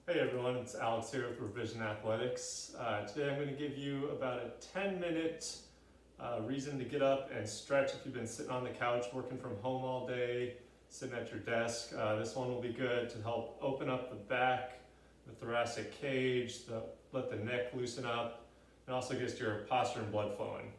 Hey everyone, it's Alex here with Revision Athletics. Today I'm going to give you about a 10-minute reason to get up and stretch if you've been sitting on the couch working from home all day, sitting at your desk. This one will be good to help open up the back, the thoracic cage, let the neck loosen up, and also gets your posture and blood flowing.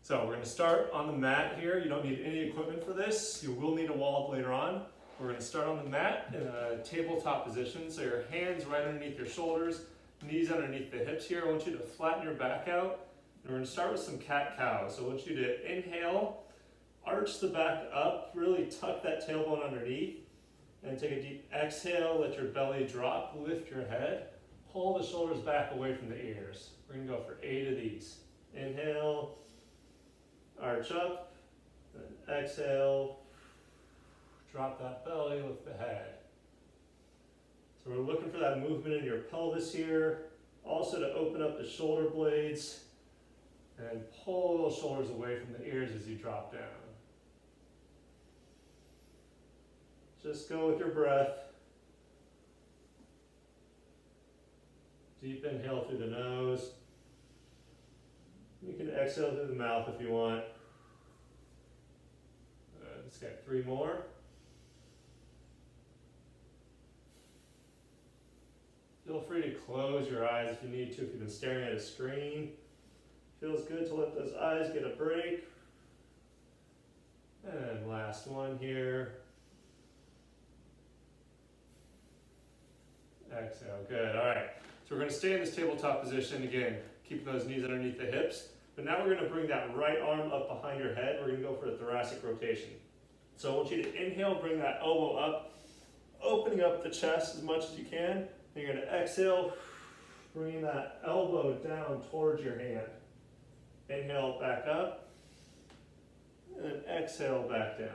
So we're going to start on the mat here. You don't need any equipment for this. You will need a wall later on. We're going to start on the mat in a tabletop position. So your hands right underneath your shoulders, knees underneath the hips here. I want you to flatten your back out. And we're going to start with some cat-cow. So I want you to inhale, arch the back up, really tuck that tailbone underneath. And take a deep exhale, let your belly drop, lift your head. Pull the shoulders back away from the ears. We're going to go for 8 of these. Inhale, arch up, then exhale. Drop that belly, lift the head. So we're looking for that movement in your pelvis here. Also to open up the shoulder blades and pull those shoulders away from the ears as you drop down. Just go with your breath. Deep inhale through the nose. You can exhale through the mouth if you want. Let's get 3 more. Feel free to close your eyes if you need to, if you've been staring at a screen. Feels good to let those eyes get a break. And last one here. Exhale, good, all right. So we're gonna stay in this tabletop position. Again, keep those knees underneath the hips. But now we're gonna bring that right arm up behind your head. We're gonna go for a thoracic rotation. So I want you to inhale, bring that elbow up, opening up the chest as much as you can. Then you're going to exhale, bringing that elbow down towards your hand. Inhale back up, and then exhale back down.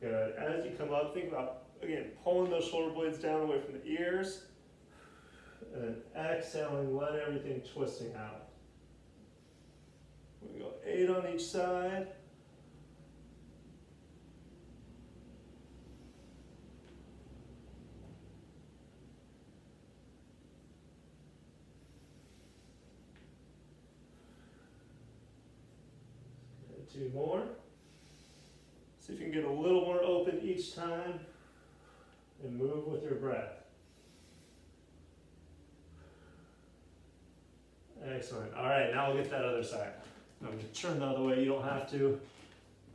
Good. As you come up, think about, again, pulling those shoulder blades down away from the ears, and then exhaling, let everything twisting out. We go 8 on each side. Two more. See if you can get a little more open each time and move with your breath. Excellent. All right, now we'll get that other side. I'm going to turn the other way, you don't have to.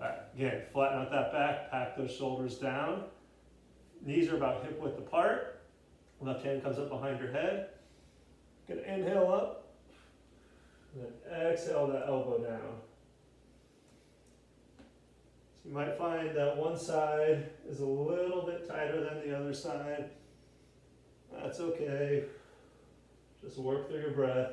All right, again, flatten out that back, pack those shoulders down. Knees are about hip width apart. Left hand comes up behind your head. Gonna inhale up, and then exhale that elbow down. You might find that one side is a little bit tighter than the other side. That's okay. Just work through your breath.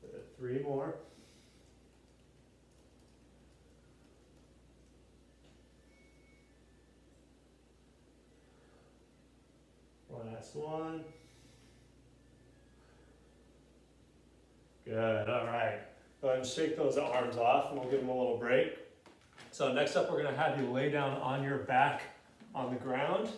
Good. 3 more. Last one. Good, all right. Go ahead and shake those arms off and we'll give them a little break. So next up, we're gonna have you lay down on your back on the ground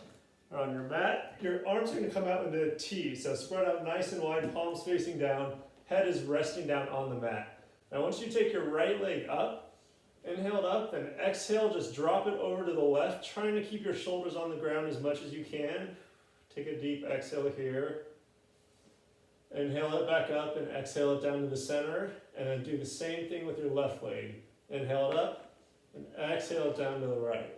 or on your mat. Your arms are gonna come out into a T, so spread out nice and wide, palms facing down, head is resting down on the mat. Now once you take your right leg up, inhale up, and exhale, just drop it over to the left, trying to keep your shoulders on the ground as much as you can. Take a deep exhale here. Inhale it back up and exhale it down to the center. And then do the same thing with your left leg. Inhale it up and exhale it down to the right.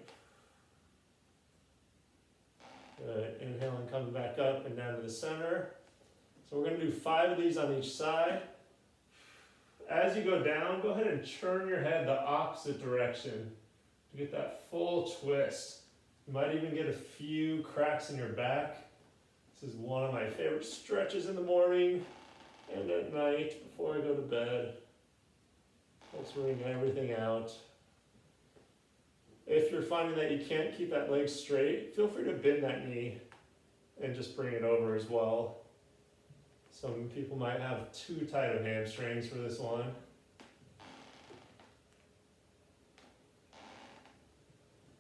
Good. Inhale and come back up and down to the center. So we're going to do 5 of these on each side. As you go down, go ahead and turn your head the opposite direction to get that full twist. You might even get a few cracks in your back. This is one of my favorite stretches in the morning and at night before I go to bed. Let's wring everything out. If you're finding that you can't keep that leg straight, feel free to bend that knee and just bring it over as well. Some people might have too tight of hamstrings for this one.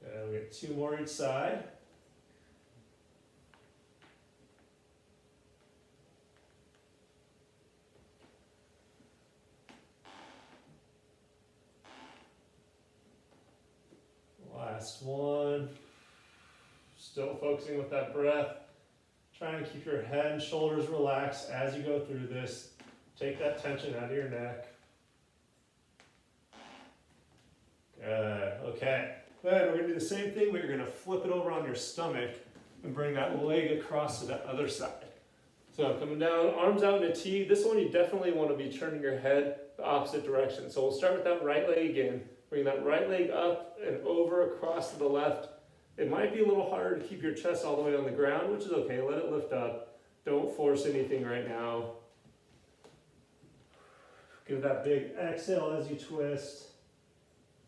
And we get 2 more each side. Last one. Still focusing with that breath. Trying to keep your head and shoulders relaxed as you go through this. Take that tension out of your neck. Good. Okay. Then we're going to do the same thing, but you're going to flip it over on your stomach and bring that leg across to the other side. So coming down, arms out in a T. This one you definitely want to be turning your head the opposite direction. So we'll start with that right leg again. Bring that right leg up and over across to the left. It might be a little harder to keep your chest all the way on the ground, which is okay. Let it lift up. Don't force anything right now. Give that big exhale as you twist.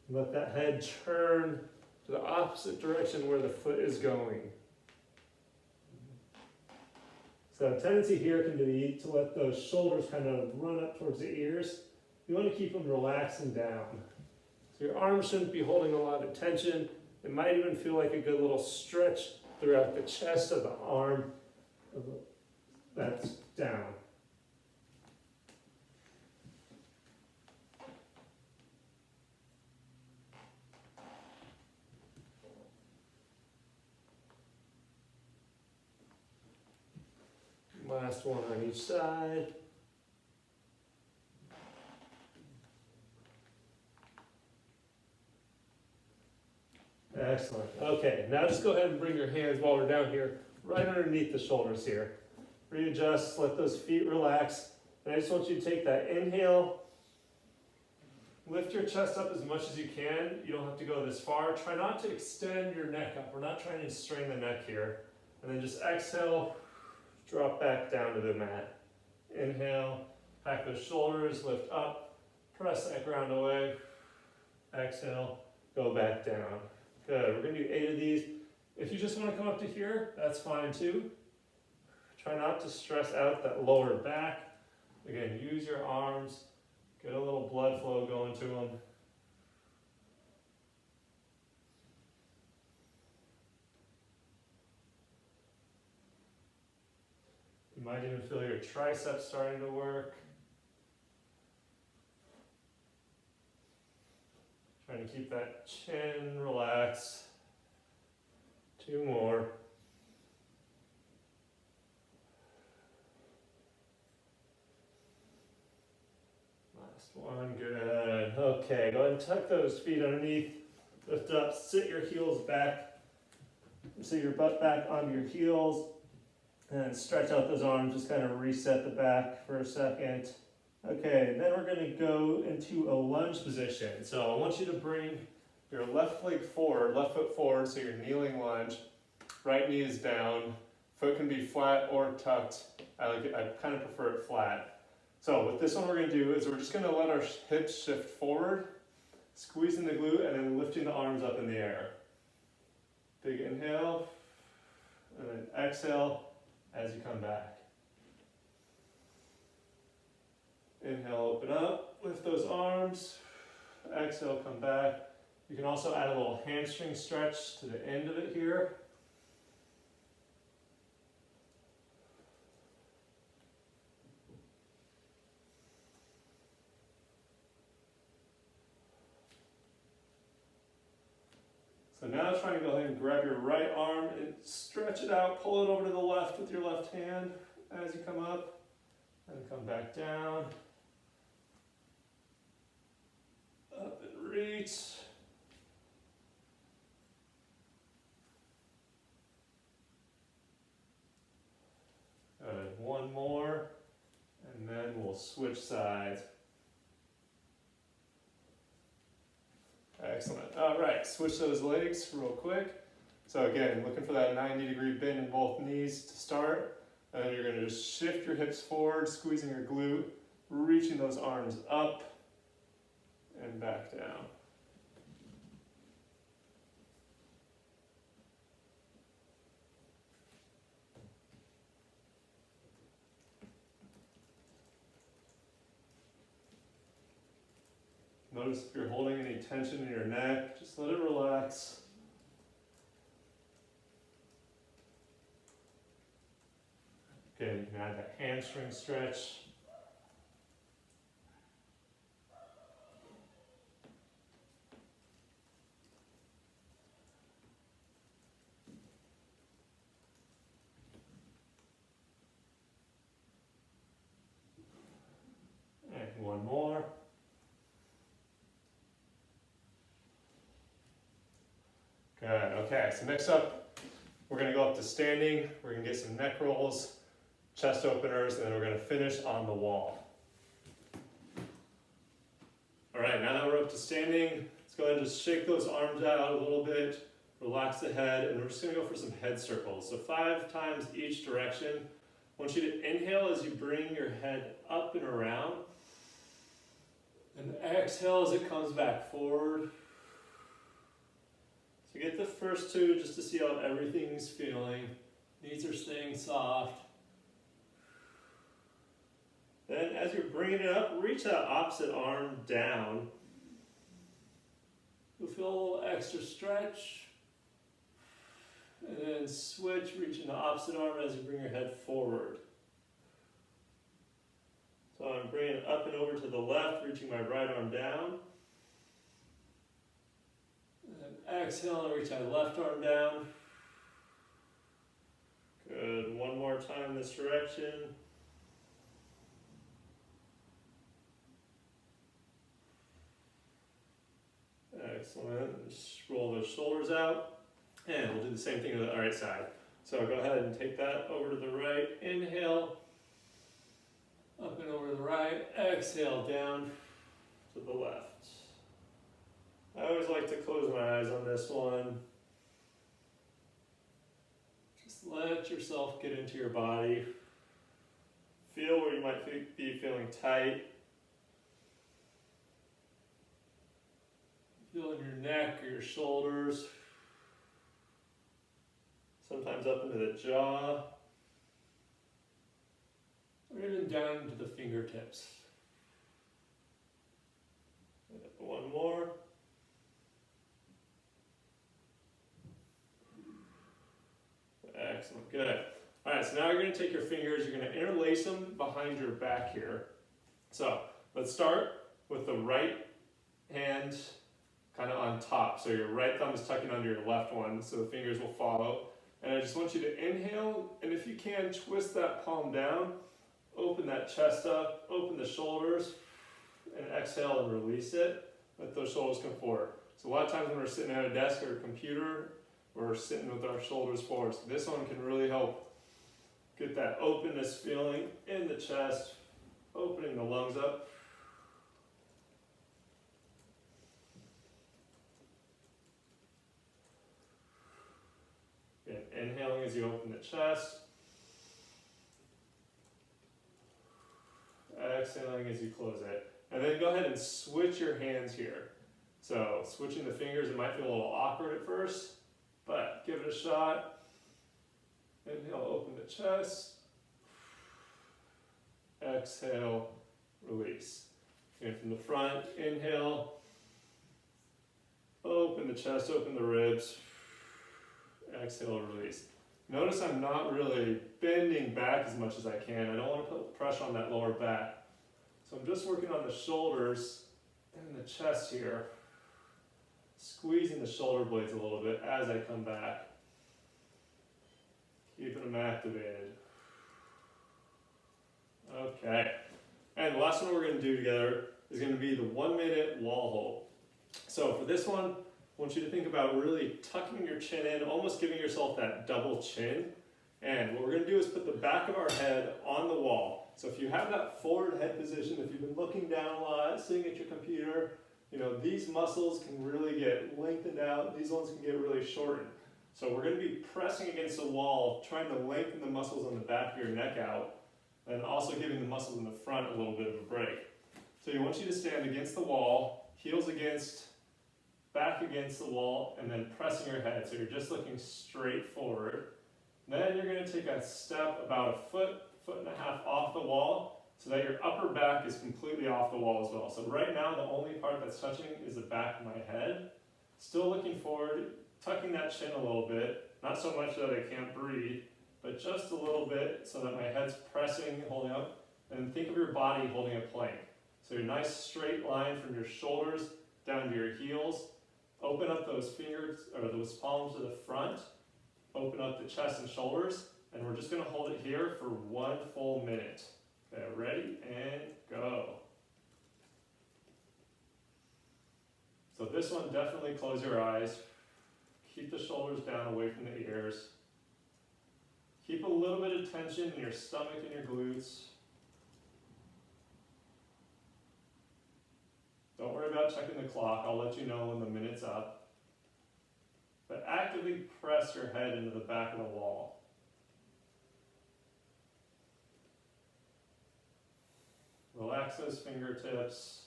Let that head turn to the opposite direction where the foot is going. So a tendency here can be to let those shoulders kind of run up towards the ears. You want to keep them relaxed and down. So your arms shouldn't be holding a lot of tension. It might even feel like a good little stretch throughout the chest of the arm. That's down. Last one on each side. Excellent. Okay, now just go ahead and bring your hands while we're down here, right underneath the shoulders here. Readjust, let those feet relax. And I just want you to take that inhale, lift your chest up as much as you can. You don't have to go this far. Try not to extend your neck up. We're not trying to strain the neck here. And then just exhale, drop back down to the mat. Inhale, pack those shoulders, lift up, press that ground away. Exhale, go back down. Good, we're gonna do 8 of these. If you just wanna come up to here, that's fine too. Try not to stress out that lower back. Again, use your arms, get a little blood flow going to them. You might even feel your triceps starting to work. Trying to keep that chin relaxed. 2 more. Last one, good. Okay, go ahead and tuck those feet underneath. Lift up, sit your heels back. Sit your butt back onto your heels. And stretch out those arms, just kind of reset the back for a second. Okay, then we're gonna go into a lunge position. So I want you to bring your left leg forward, left foot forward, so you're kneeling lunge. Right knee is down. Foot can be flat or tucked. I kind of prefer it flat. So with this one we're gonna do is we're just gonna let our hips shift forward, squeezing the glute, and then lifting the arms up in the air. Big inhale, and then exhale as you come back. Inhale, open up, lift those arms. Exhale, come back. You can also add a little hamstring stretch to the end of it here. So now try and go ahead and grab your right arm and stretch it out, pull it over to the left with your left hand as you come up, and come back down. Up and reach. Good, 1 more, and then we'll switch sides. Excellent. All right, switch those legs real quick. So again, looking for that 90-degree bend in both knees to start. And then you're gonna just shift your hips forward, squeezing your glute, reaching those arms up and back down. Notice if you're holding any tension in your neck, just let it relax. Okay, you can add that hamstring stretch. And one more. Good, okay, so next up, we're gonna go up to standing. We're gonna get some neck rolls, chest openers, and then we're gonna finish on the wall. All right, now that we're up to standing, let's go ahead and just shake those arms out a little bit, relax the head, and we're just gonna go for some head circles. So 5 times each direction. I want you to inhale as you bring your head up and around, and exhale as it comes back forward. So get the first 2 just to see how everything's feeling. Knees are staying soft. Then as you're bringing it up, reach that opposite arm down. You'll feel a little extra stretch. And then switch, reaching the opposite arm as you bring your head forward. So I'm bringing it up and over to the left, reaching my right arm down. And then exhale and reach my left arm down. Good, one more time this direction. Excellent. Just roll those shoulders out. And we'll do the same thing to the right side. So go ahead and take that over to the right. Inhale. Up and over to the right. Exhale down to the left. I always like to close my eyes on this one. Just let yourself get into your body. Feel where you might be feeling tight. Feel in your neck or your shoulders. Sometimes up into the jaw. Or even down into the fingertips. One more. Excellent, good. All right, so now you're going to take your fingers, you're going to interlace them behind your back here. So let's start with the right hand kind of on top. So your right thumb is tucking under your left one, so the fingers will follow. And I just want you to inhale, and if you can, twist that palm down, open that chest up, open the shoulders, and exhale and release it. Let those shoulders come forward. So a lot of times when we're sitting at a desk or a computer, we're sitting with our shoulders forward. So this one can really help get that openness feeling in the chest, opening the lungs up. Again, inhaling as you open the chest. Exhaling as you close it. And then go ahead and switch your hands here. So switching the fingers, it might feel a little awkward at first, but give it a shot. Inhale, open the chest. Exhale, release. And from the front, inhale. Open the chest, open the ribs. Exhale, release. Notice I'm not really bending back as much as I can. I don't want to put pressure on that lower back. So I'm just working on the shoulders and the chest here. Squeezing the shoulder blades a little bit as I come back. Keeping them activated. Okay. And the last one we're going to do together is going to be the 1 minute wall hold. So for this one, I want you to think about really tucking your chin in, almost giving yourself that double chin. And what we're going to do is put the back of our head on the wall. So if you have that forward head position, if you've been looking down a lot, sitting at your computer, you know, these muscles can really get lengthened out. These ones can get really shortened. So we're going to be pressing against the wall, trying to lengthen the muscles on the back of your neck out, and also giving the muscles in the front a little bit of a break. So I want you to stand against the wall, heels against, back against the wall, and then pressing your head. So you're just looking straight forward. Then you're going to take a step about a foot, foot and a half off the wall. so that your upper back is completely off the wall as well. So right now, the only part that's touching is the back of my head. Still looking forward, tucking that chin a little bit, not so much that I can't breathe, but just a little bit so that my head's pressing, holding up, and think of your body holding a plank. So your nice straight line from your shoulders down to your heels. Open up those fingers, or those palms to the front. Open up the chest and shoulders, and we're just gonna hold it here for 1 full minute. Okay, ready, and go. So this one, definitely close your eyes. Keep the shoulders down away from the ears. Keep a little bit of tension in your stomach and your glutes. Don't worry about checking the clock. I'll let you know when the minute's up. But actively press your head into the back of the wall. Relax those fingertips.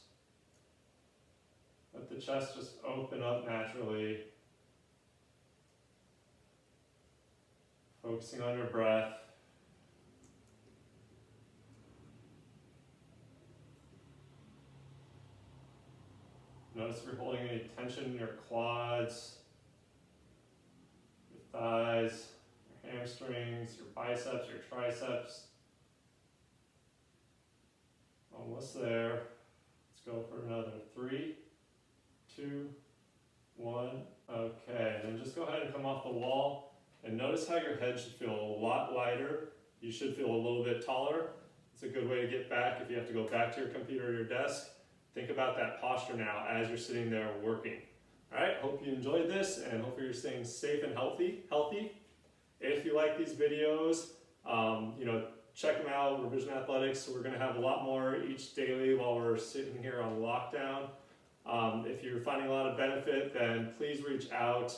Let the chest just open up naturally. Focusing on your breath. Notice if you're holding any tension in your quads, your thighs, your hamstrings, your biceps, your triceps. Almost there. Let's go for another 3, 2, 1. Okay, then just go ahead and come off the wall. And notice how your head should feel a lot lighter. You should feel a little bit taller. It's a good way to get back if you have to go back to your computer or your desk. Think about that posture now as you're sitting there working. All right, hope you enjoyed this and hopefully you're staying safe and healthy. If you like these videos, check them out, Revision Athletics. So we're gonna have a lot more each daily while we're sitting here on lockdown. If you're finding a lot of benefit, then please reach out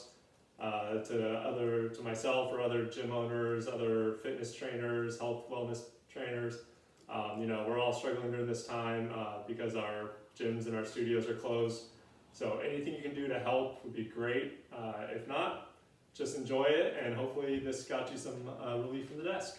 to myself or other gym owners, other fitness trainers, health wellness trainers. We're all struggling during this time because our gyms and our studios are closed. So anything you can do to help would be great. If not, just enjoy it, and hopefully this got you some relief from the desk.